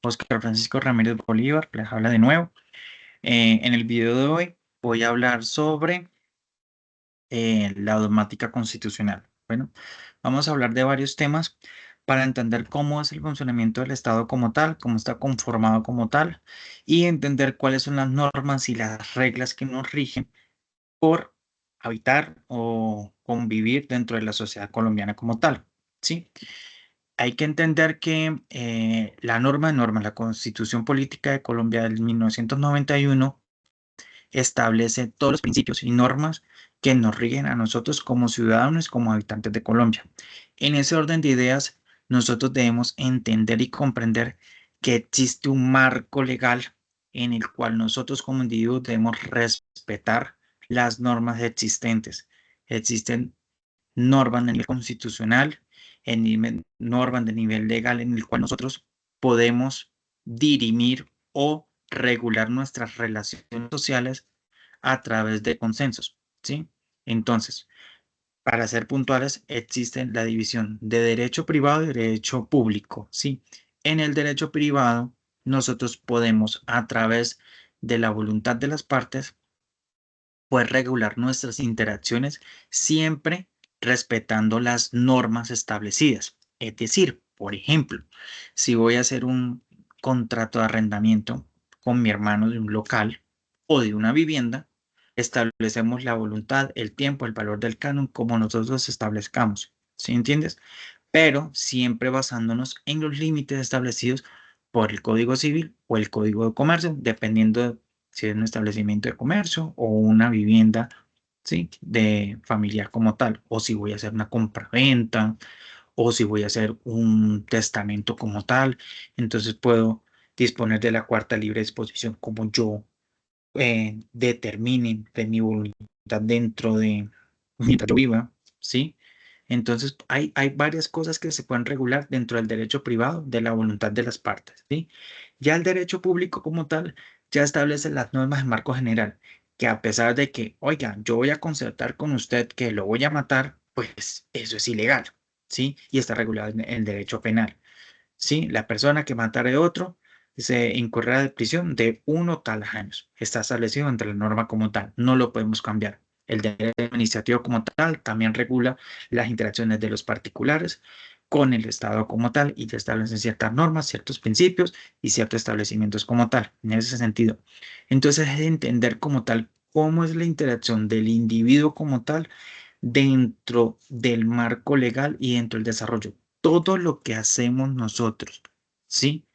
Oscar Francisco Ramírez Bolívar, les habla de nuevo. En el video de hoy voy a hablar sobre la dogmática constitucional. Bueno, vamos a hablar de varios temas para entender cómo es el funcionamiento del Estado como tal, cómo está conformado como tal, y entender cuáles son las normas y las reglas que nos rigen por habitar o convivir dentro de la sociedad colombiana como tal. ¿Sí? Hay que entender que la Constitución Política de Colombia del 1991 establece todos los principios y normas que nos rigen a nosotros como ciudadanos, como habitantes de Colombia. En ese orden de ideas, nosotros debemos entender y comprender que existe un marco legal en el cual nosotros como individuos debemos respetar las normas existentes. Existen normas de nivel constitucional, normas de nivel legal en el cual nosotros podemos dirimir o regular nuestras relaciones sociales a través de consensos, ¿sí? Entonces, para ser puntuales, existe la división de derecho privado y derecho público, ¿sí? En el derecho privado, nosotros podemos, a través de la voluntad de las partes, pues regular nuestras interacciones siempre respetando las normas establecidas. Es decir, por ejemplo, si voy a hacer un contrato de arrendamiento con mi hermano de un local o de una vivienda, establecemos la voluntad, el tiempo, el valor del canon como nosotros establezcamos. ¿Sí entiendes? Pero siempre basándonos en los límites establecidos por el Código Civil o el Código de Comercio, dependiendo si es un establecimiento de comercio o una vivienda, ¿sí? De familiar como tal, o si voy a hacer una compraventa, o si voy a hacer un testamento como tal, entonces puedo disponer de la cuarta libre disposición como yo determine de mi voluntad dentro de mientras yo viva, ¿sí? Entonces, hay varias cosas que se pueden regular dentro del derecho privado de la voluntad de las partes, ¿sí? Ya el derecho público como tal ya establece las normas de marco general, que a pesar de que, oiga, yo voy a concertar con usted que lo voy a matar, pues eso es ilegal, ¿sí? Y está regulado en el derecho penal. ¿Sí? La persona que matare a otro se incurrirá de prisión de 1 tal años. Está establecido entre la norma como tal, no lo podemos cambiar. El derecho administrativo como tal también regula las interacciones de los particulares con el Estado como tal y ya establecen ciertas normas, ciertos principios y ciertos establecimientos como tal, en ese sentido. Entonces es de entender como tal cómo es la interacción del individuo como tal dentro del marco legal y dentro del desarrollo. Todo lo que hacemos nosotros, ¿sí?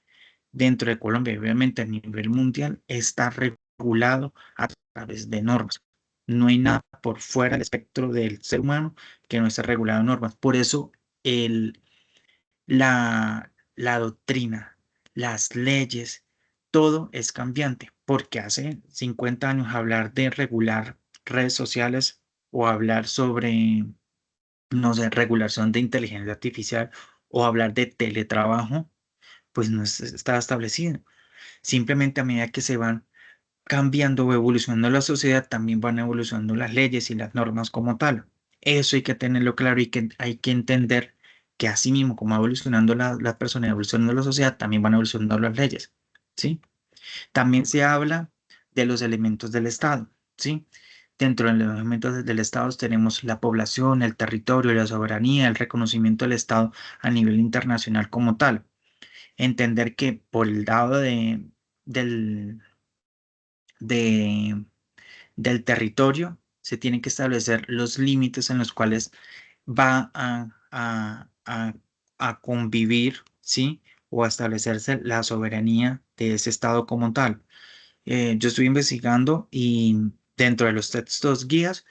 Dentro de Colombia y obviamente a nivel mundial está regulado a través de normas. No hay nada por fuera del espectro del ser humano que no esté regulado en normas. Por eso el, la doctrina, las leyes, todo es cambiante, porque hace 50 años hablar de regular redes sociales o hablar sobre, no sé, regulación de inteligencia artificial o hablar de teletrabajo, pues no está establecido. Simplemente a medida que se van cambiando o evolucionando la sociedad, también van evolucionando las leyes y las normas como tal. Eso hay que tenerlo claro y que hay que entender que así mismo como va evolucionando la persona y evolucionando la sociedad, también van evolucionando las leyes, ¿sí? También se habla de los elementos del Estado, ¿sí? Dentro de los elementos del Estado tenemos la población, el territorio, la soberanía, el reconocimiento del Estado a nivel internacional como tal. Entender que por el lado del, de, del territorio se tienen que establecer los límites en los cuales va a convivir, ¿sí? O a establecerse la soberanía de ese Estado como tal. Yo estuve investigando y dentro de los textos guías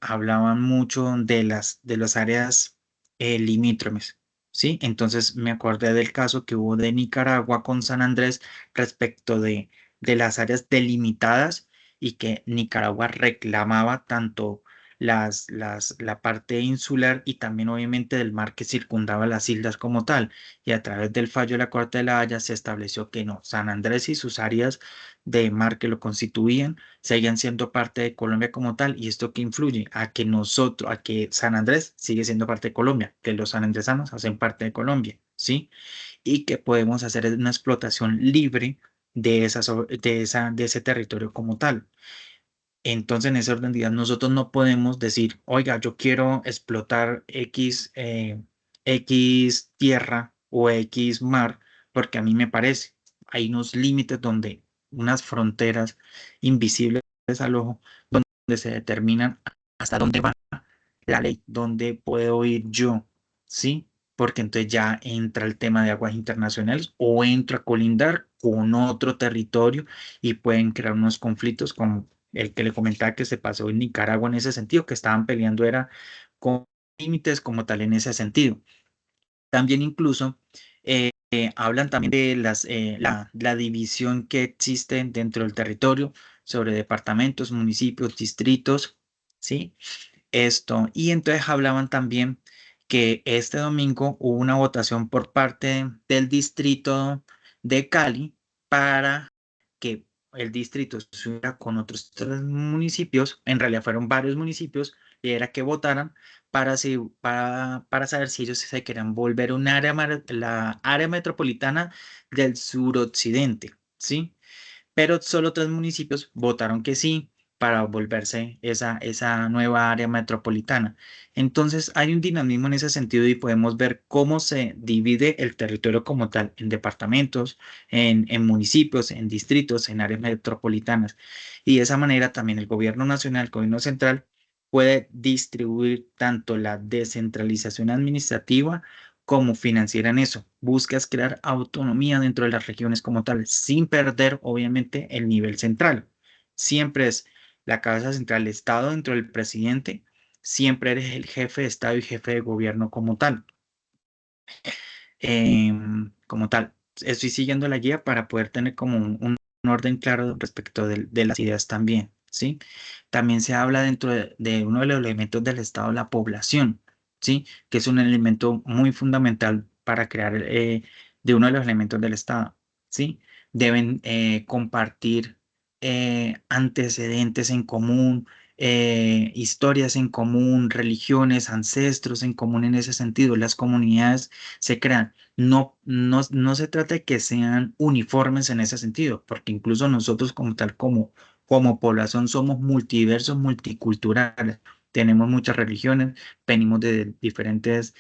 hablaban mucho de las áreas limítrofes, ¿sí? Entonces me acordé del caso que hubo de Nicaragua con San Andrés respecto de las áreas delimitadas y que Nicaragua reclamaba tanto la parte insular y también obviamente del mar que circundaba las islas como tal. Y a través del fallo de la Corte de la Haya se estableció que no, San Andrés y sus áreas de mar que lo constituían seguían siendo parte de Colombia como tal. ¿Y esto que influye? A que nosotros, a que San Andrés sigue siendo parte de Colombia, que los sanandresanos hacen parte de Colombia, ¿sí? y que podemos hacer una explotación libre de ese territorio como tal. Entonces, en ese orden de ideas, nosotros no podemos decir, oiga, yo quiero explotar X tierra o X mar, porque a mí me parece. Hay unos límites donde, unas fronteras invisibles al ojo, donde se determinan hasta dónde va la ley, dónde puedo ir yo, ¿sí? Porque entonces ya entra el tema de aguas internacionales o entra a colindar con otro territorio y pueden crear unos conflictos como el que le comentaba que se pasó en Nicaragua en ese sentido, que estaban peleando era con límites como tal en ese sentido. También incluso hablan también de la división que existe dentro del territorio sobre departamentos, municipios, distritos, ¿sí? Esto, y entonces hablaban también que este domingo hubo una votación por parte del distrito de Cali para que el distrito se uniera con otros 3 municipios, en realidad fueron varios municipios, y era que votaran para saber si ellos se querían volver un la área metropolitana del suroccidente, ¿sí? Pero solo 3 municipios votaron que sí para volverse esa nueva área metropolitana. Entonces hay un dinamismo en ese sentido y podemos ver cómo se divide el territorio como tal en departamentos, en municipios, en distritos, en áreas metropolitanas. Y de esa manera también el gobierno nacional, el gobierno central, puede distribuir tanto la descentralización administrativa como financiera en eso. Buscas crear autonomía dentro de las regiones como tal, sin perder, obviamente, el nivel central. Siempre es la cabeza central del Estado dentro del presidente, siempre eres el jefe de Estado y jefe de gobierno como tal. Como tal, estoy siguiendo la guía para poder tener como un orden claro respecto de las ideas también, ¿sí? También se habla dentro de uno de los elementos del Estado, la población, ¿sí? Que es un elemento muy fundamental para crear de uno de los elementos del Estado, ¿sí? Deben compartir antecedentes en común, historias en común, religiones, ancestros en común en ese sentido. Las comunidades se crean. No se trata de que sean uniformes en ese sentido, porque incluso nosotros como tal, como población, somos multiversos, multiculturales. Tenemos muchas religiones, venimos de diferentes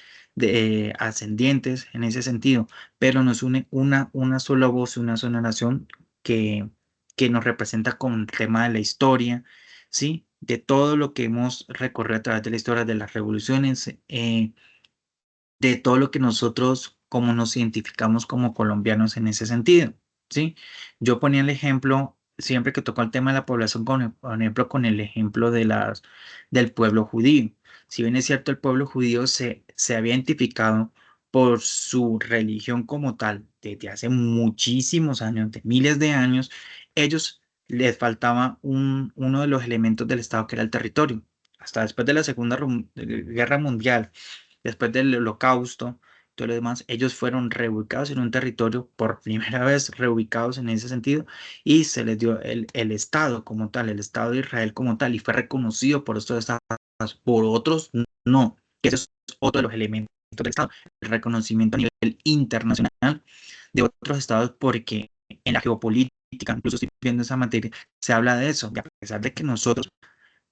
ascendientes en ese sentido, pero nos une una sola voz, una sola nación que, que nos representa con el tema de la historia, ¿sí? De todo lo que hemos recorrido a través de la historia de las revoluciones, de todo lo que nosotros, como nos identificamos como colombianos en ese sentido, ¿sí? Yo ponía el ejemplo, siempre que tocó el tema de la población, por ejemplo, con el ejemplo del pueblo judío. Si bien es cierto, el pueblo judío se había identificado por su religión como tal desde hace muchísimos años, de miles de años, ellos les faltaba uno de los elementos del Estado que era el territorio. Hasta después de la Segunda Guerra Mundial, después del Holocausto, todo lo demás, ellos fueron reubicados en un territorio, por primera vez reubicados en ese sentido, y se les dio el Estado como tal, el Estado de Israel como tal, y fue reconocido por estos estados, por otros no, que ese es otro de los elementos del Estado, el reconocimiento a nivel internacional de otros estados, porque en la geopolítica, incluso estoy viendo esa materia, se habla de eso, y a pesar de que nosotros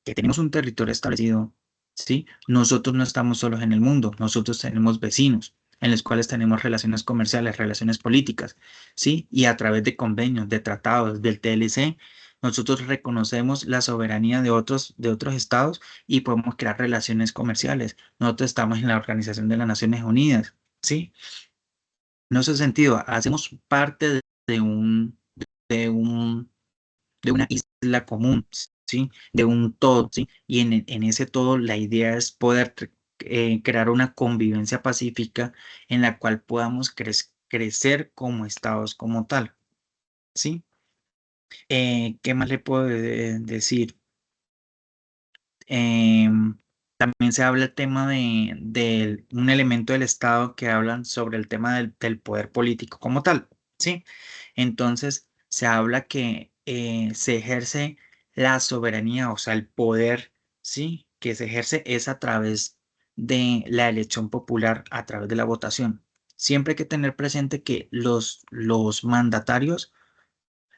que tenemos un territorio establecido, ¿sí? Nosotros no estamos solos en el mundo, nosotros tenemos vecinos en los cuales tenemos relaciones comerciales, relaciones políticas, ¿sí? Y a través de convenios, de tratados, del TLC, nosotros reconocemos la soberanía de otros estados y podemos crear relaciones comerciales. Nosotros estamos en la Organización de las Naciones Unidas, ¿sí? En ese sentido, hacemos parte de un de una isla común, ¿sí? De un todo, ¿sí? Y en ese todo la idea es poder crear una convivencia pacífica en la cual podamos crecer como estados como tal, ¿sí? ¿Qué más le puedo decir? También se habla el tema de un elemento del Estado que hablan sobre el tema del poder político como tal, ¿sí? Entonces, se habla que se ejerce la soberanía, o sea, el poder, ¿sí? Que se ejerce es a través de la elección popular, a través de la votación. siempre hay que tener presente que los mandatarios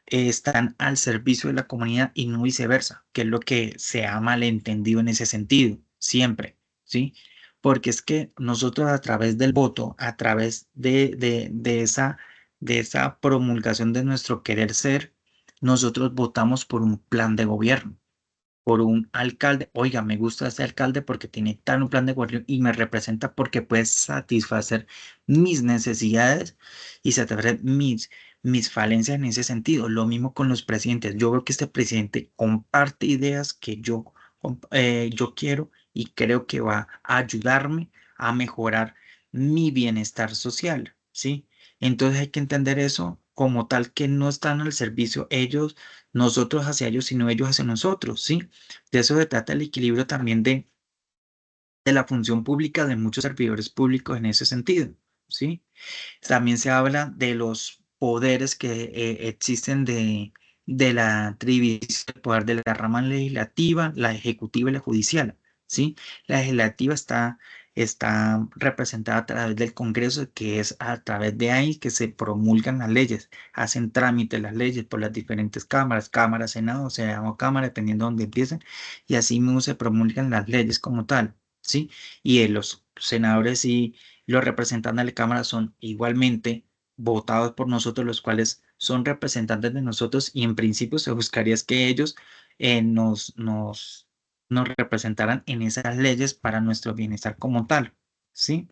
están al servicio de la comunidad y no viceversa, que es lo que se ha malentendido en ese sentido, siempre, ¿sí? Porque es que nosotros a través del voto, a través de esa promulgación de nuestro querer ser, nosotros votamos por un plan de gobierno, por un alcalde. Oiga, me gusta ese alcalde porque tiene tal un plan de gobierno y me representa porque puede satisfacer mis necesidades y satisfacer mis falencias en ese sentido. Lo mismo con los presidentes. Yo veo que este presidente comparte ideas que yo quiero y creo que va a ayudarme a mejorar mi bienestar social, ¿sí? Entonces hay que entender eso como tal, que no están al servicio ellos, nosotros hacia ellos, sino ellos hacia nosotros, ¿sí? De eso se trata el equilibrio también de la función pública de muchos servidores públicos en ese sentido, ¿sí? También se habla de los poderes que existen de la división del poder de la rama legislativa, la ejecutiva y la judicial, ¿sí? La legislativa está representada a través del Congreso, que es a través de ahí que se promulgan las leyes, hacen trámite las leyes por las diferentes cámaras, Cámara, Senado, Senado, Cámara, dependiendo de dónde empiecen, y así mismo se promulgan las leyes como tal, ¿sí? Y los senadores y los representantes de la Cámara son igualmente votados por nosotros, los cuales son representantes de nosotros y en principio se buscaría es que ellos nos representaran en esas leyes para nuestro bienestar como tal, ¿sí?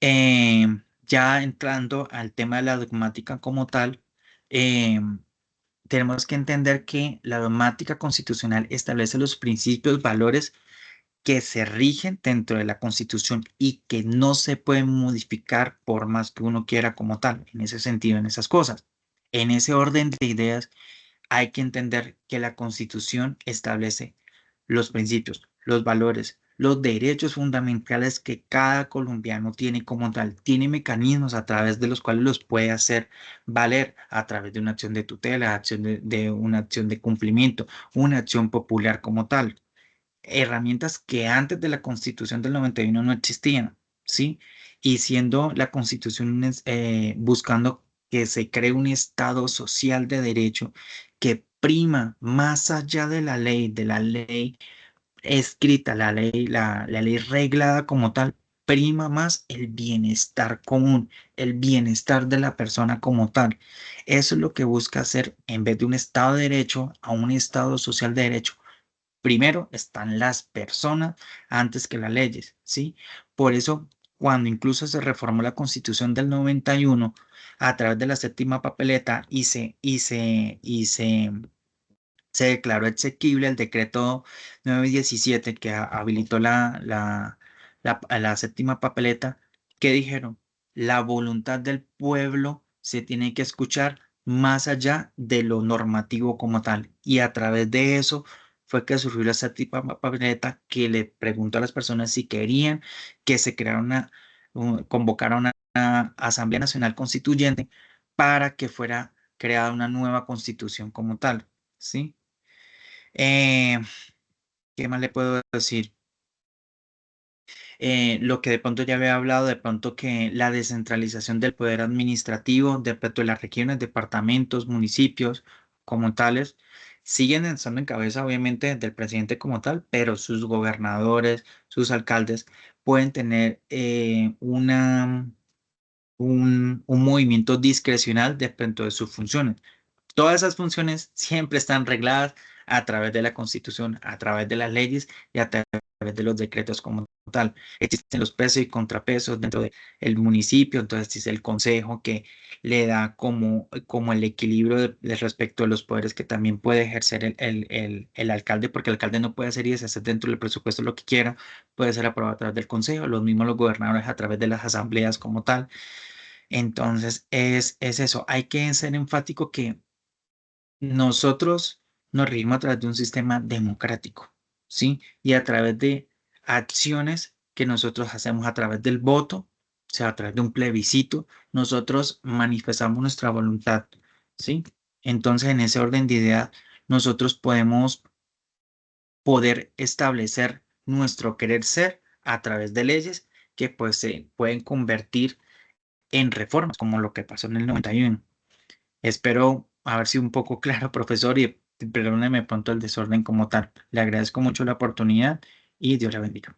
Eh, ya entrando al tema de la dogmática como tal, eh, tenemos que entender que la dogmática constitucional establece los principios, valores que se rigen dentro de la Constitución y que no se pueden modificar por más que uno quiera como tal, en ese sentido, en esas cosas. En ese orden de ideas, hay que entender que la Constitución establece los principios, los valores, los derechos fundamentales que cada colombiano tiene como tal. Tiene mecanismos a través de los cuales los puede hacer valer a través de una acción de tutela, de una acción de cumplimiento, una acción popular como tal, herramientas que antes de la Constitución del 91 no existían, ¿sí? Y siendo la Constitución buscando que se cree un Estado social de derecho que prima más allá de la ley escrita, la ley reglada como tal, prima más el bienestar común, el bienestar de la persona como tal. Eso es lo que busca hacer en vez de un Estado de derecho a un Estado social de derecho. Primero están las personas antes que las leyes, ¿sí? Por eso, cuando incluso se reformó la Constitución del 91 a través de la séptima papeleta se declaró exequible el decreto 917 que habilitó la séptima papeleta, que dijeron, la voluntad del pueblo se tiene que escuchar más allá de lo normativo como tal. Y a través de eso fue que surgió la séptima papeleta que le preguntó a las personas si querían que se creara convocara una Asamblea Nacional Constituyente para que fuera creada una nueva constitución como tal, ¿sí? Eh, ¿Qué más le puedo decir? Lo que de pronto ya había hablado, de pronto que la descentralización del poder administrativo, de pronto de las regiones, departamentos, municipios como tales, siguen estando en cabeza obviamente del presidente como tal, pero sus gobernadores, sus alcaldes pueden tener un movimiento discrecional dentro de sus funciones. Todas esas funciones siempre están regladas a través de la Constitución, a través de las leyes y a través de los decretos como tal. Existen los pesos y contrapesos dentro del municipio, entonces existe el consejo que le da como el equilibrio respecto a los poderes que también puede ejercer el alcalde, porque el alcalde no puede hacer y deshacer dentro del presupuesto lo que quiera, puede ser aprobado a través del consejo, los mismos los gobernadores a través de las asambleas como tal. Entonces es eso, hay que ser enfático que nosotros nos regimos a través de un sistema democrático, ¿sí? Y a través de acciones que nosotros hacemos a través del voto, o sea, a través de un plebiscito, nosotros manifestamos nuestra voluntad, ¿sí? Entonces, en ese orden de ideas, nosotros podemos poder establecer nuestro querer ser a través de leyes que pues se pueden convertir en reformas, como lo que pasó en el 91. Espero haber sido un poco claro, profesor, y perdóneme pronto el desorden como tal. Le agradezco mucho la oportunidad y Dios le bendiga.